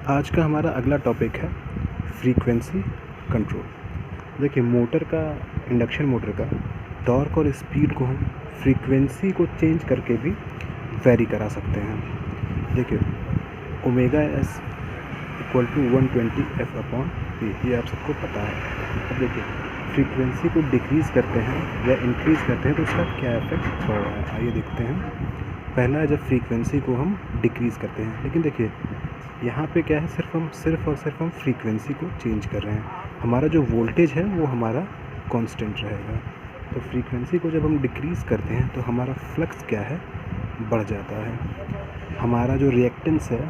आज का हमारा अगला टॉपिक है फ्रीक्वेंसी कंट्रोल। देखिए मोटर का, इंडक्शन मोटर का टॉर्क और स्पीड को हम फ्रीक्वेंसी को चेंज करके भी वेरी करा सकते हैं। देखिए omega S equal to 120F/P, ये आप सबको पता है। अब देखिए फ्रीक्वेंसी को डिक्रीज़ करते हैं या इंक्रीज़ करते हैं तो उसका क्या इफेक्ट पड़ रहा है, आइए देखते हैं। पहला है जब फ्रीक्वेंसी को हम डिक्रीज़ करते हैं, लेकिन देखिए यहाँ पे क्या है, सिर्फ और सिर्फ हम फ्रीक्वेंसी को चेंज कर रहे हैं। हमारा जो वोल्टेज है वो हमारा कांस्टेंट रहेगा। तो फ्रीक्वेंसी को जब हम डिक्रीज़ करते हैं तो हमारा फ्लक्स क्या है, बढ़ जाता है। हमारा जो रिएक्टेंस है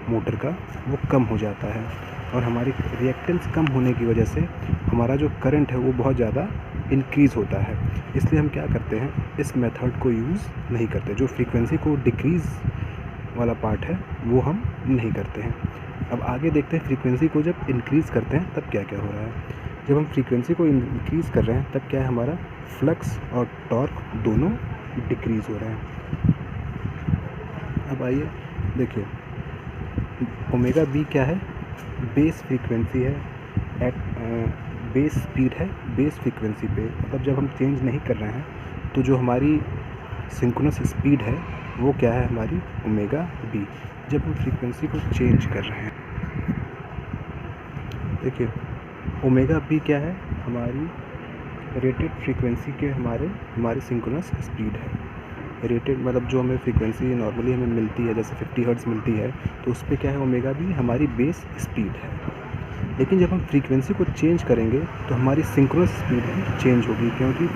मोटर का वो कम हो जाता है, और हमारी रिएक्टेंस कम होने की वजह से हमारा जो करंट है वो बहुत ज़्यादा इंक्रीज़ होता है। इसलिए हम क्या करते हैं, इस मेथड को यूज़ नहीं करते। जो फ्रीक्वेंसी को डिक्रीज़ वाला पार्ट है वो हम नहीं करते हैं। अब आगे देखते हैं फ्रीक्वेंसी को जब इंक्रीज़ करते हैं तब क्या क्या हो रहा है। जब हम फ्रीक्वेंसी को इंक्रीज़ कर रहे हैं तब क्या है, हमारा फ्लक्स और टॉर्क दोनों डिक्रीज़ हो रहे हैं। अब आइए देखिए ओमेगा बी क्या है, बेस फ्रीक्वेंसी है, एट बेस स्पीड है बेस फ्रीक्वेंसी पे। मतलब जब हम चेंज नहीं कर रहे हैं तो जो हमारी सिंक्रोनस स्पीड है वो क्या है, हमारी ओमेगा बी। जब हम फ्रीक्वेंसी को चेंज कर रहे हैं, देखिए ओमेगा बी क्या है, हमारी रेटेड फ्रीक्वेंसी के हमारी सिंक्रोनस स्पीड है। रेटेड मतलब जो हमें फ्रीक्वेंसी नॉर्मली हमें मिलती है, जैसे 50 हर्ट्ज़ मिलती है, तो उस पर क्या है, ओमेगा बी हमारी बेस स्पीड है। लेकिन जब हम फ्रीक्वेंसी को चेंज करेंगे तो हमारी सिंक्रोनस स्पीड भी चेंज होगी, क्योंकि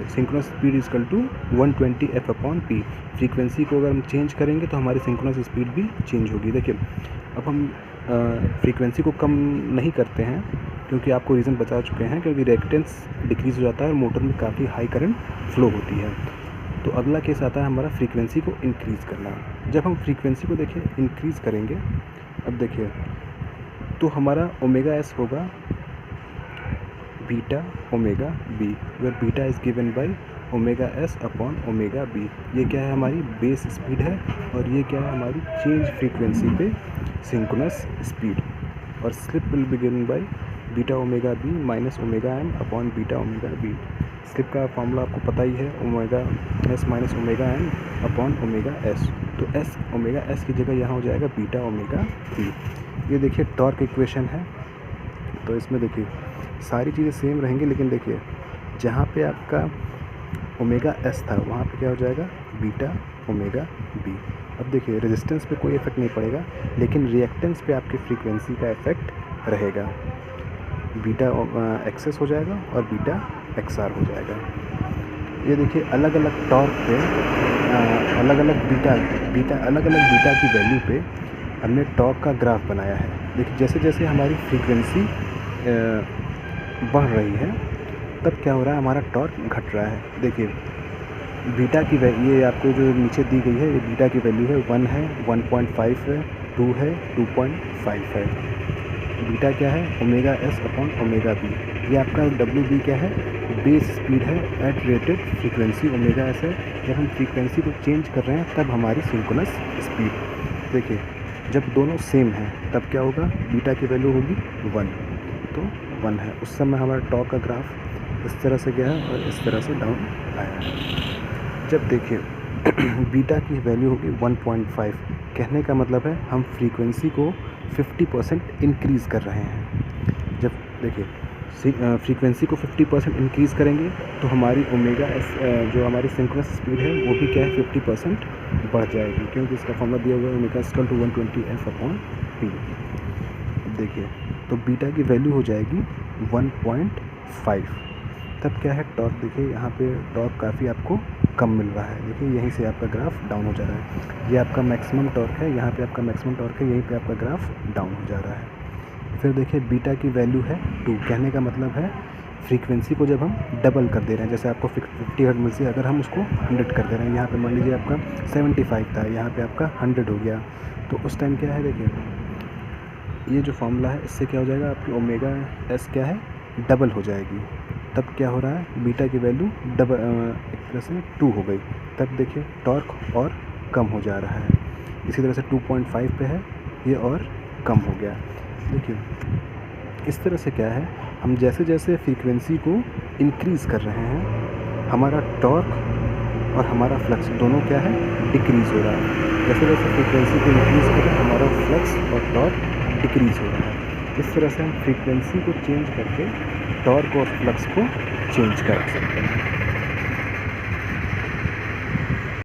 synchronous speed is equal to 120F/P। Frequency को अगर हम चेंज करेंगे तो हमारी सिंक्रोनस स्पीड भी चेंज होगी। देखिए अब हम फ्रीक्वेंसी को कम नहीं करते हैं, क्योंकि आपको रीज़न बता चुके हैं, क्योंकि रिएक्टेंस डिक्रीज़ हो जाता है और मोटर में काफ़ी हाई करंट फ्लो होती है। तो अगला केस आता है हमारा फ्रीक्वेंसी को इंक्रीज़ करना। जब हम फ्रीक्वेंसी को देखिए इंक्रीज़ करेंगे, अब देखिए तो हमारा ओमेगा एस होगा beta omega B, where beta is given by omega S upon omega B. ये क्या है, हमारी बेस स्पीड है, और ये क्या है, हमारी चेंज फ्रीक्वेंसी पे सिंक्रोनस स्पीड। और slip will be given by beta omega B minus omega M upon beta omega B. Slip का फॉर्मूला आपको पता ही है, omega S minus omega M upon omega S. तो एस ओमेगा एस की जगह यहाँ हो जाएगा बीटा ओमेगा बी। ये देखिए टॉर्क इक्वेशन है, तो इसमें देखिए सारी चीज़ें सेम रहेंगी, लेकिन देखिए जहाँ पे आपका ओमेगा एस था वहाँ पे क्या हो जाएगा, बीटा ओमेगा बी। अब देखिए रेजिस्टेंस पे कोई इफेक्ट नहीं पड़ेगा, लेकिन रिएक्टेंस पे आपकी फ्रीक्वेंसी का इफेक्ट रहेगा। बीटा एक्सेस हो जाएगा और बीटा एक्सआर हो जाएगा। ये देखिए अलग अलग टॉर्क पे अलग अलग बीटा की वैल्यू पे हमने टॉर्क का ग्राफ बनाया है। देखिए जैसे जैसे हमारी फ्रीक्वेंसी बढ़ रही है तब क्या हो रहा है, हमारा टॉर्क घट रहा है। देखिए बीटा की वैल्यू, ये आपको जो नीचे दी गई है, ये बीटा की वैल्यू है 1 है, 1.5 है, 2 है, 2.5 है। बीटा क्या है, omega S upon omega B. ये आपका डब्ल्यू बी क्या है, बेस स्पीड है at rated frequency omega S है। जब हम फ्रीक्वेंसी को चेंज कर रहे हैं तब हमारी सिंक्रोनस स्पीड। देखिए जब दोनों सेम हैं तब क्या होगा, बीटा की वैल्यू होगी 1, तो 1 है। उस समय हमारा टॉर्क का ग्राफ इस तरह से गया है और इस तरह से डाउन आया है। जब देखिए बीटा की वैल्यू होगी 1.5, कहने का मतलब है हम फ्रीक्वेंसी को 50% इंक्रीज़ कर रहे हैं। जब देखिए फ्रीक्वेंसी को 50% इंक्रीज़ करेंगे तो हमारी ओमेगा एस जो हमारी सिंक्रोनस स्पीड है वो भी क्या है, 50% बढ़ जाएगी, क्योंकि इसका फॉर्मूला दिया हुआ है ओमेगा इक्वल टू 120F/P। देखिए तो बीटा की वैल्यू हो जाएगी 1.5। तब क्या है, टॉर्क देखिए यहाँ पे टॉर्क काफ़ी आपको कम मिल रहा है। देखिए यहीं से आपका ग्राफ डाउन हो जा रहा है। ये आपका मैक्सिमम टॉर्क है, यहाँ पे आपका मैक्सिमम टॉर्क है, यहीं पे आपका ग्राफ डाउन हो जा रहा है। फिर देखिए बीटा की वैल्यू है 2, कहने का मतलब है फ्रीक्वेंसी को जब हम डबल कर दे रहे हैं, जैसे आपको 50 हर्ट्ज़ मिलती है, अगर हम उसको 100 कर दे रहे हैं, यहाँ पे मान लीजिए आपका 75 था, यहाँ पे आपका 100 हो गया, तो उस टाइम क्या है, देखिए ये जो फॉर्मूला है इससे क्या हो जाएगा, आपकी ओमेगा एस क्या है, डबल हो जाएगी। तब क्या हो रहा है, बीटा की वैल्यू डबल एक तरह से 2 हो गई। तब देखिए टॉर्क और कम हो जा रहा है। इसी तरह से 2.5 पे है ये और कम हो गया। देखिए इस तरह से क्या है, हम जैसे जैसे फ्रीक्वेंसी को इंक्रीज़ कर रहे हैं हमारा टॉर्क और हमारा फ्लक्स दोनों क्या है, डिक्रीज़ हो रहा है। जैसे जैसे फ्रीक्वेंसी को इंक्रीज़ कर रहे हैं हमारा फ्लक्स और टॉर्क डिक्रीज़ हो रहा है। इस तरह से हम फ्रीक्वेंसी को चेंज करके टॉर्क और फ्लक्स को चेंज कर सकते हैं।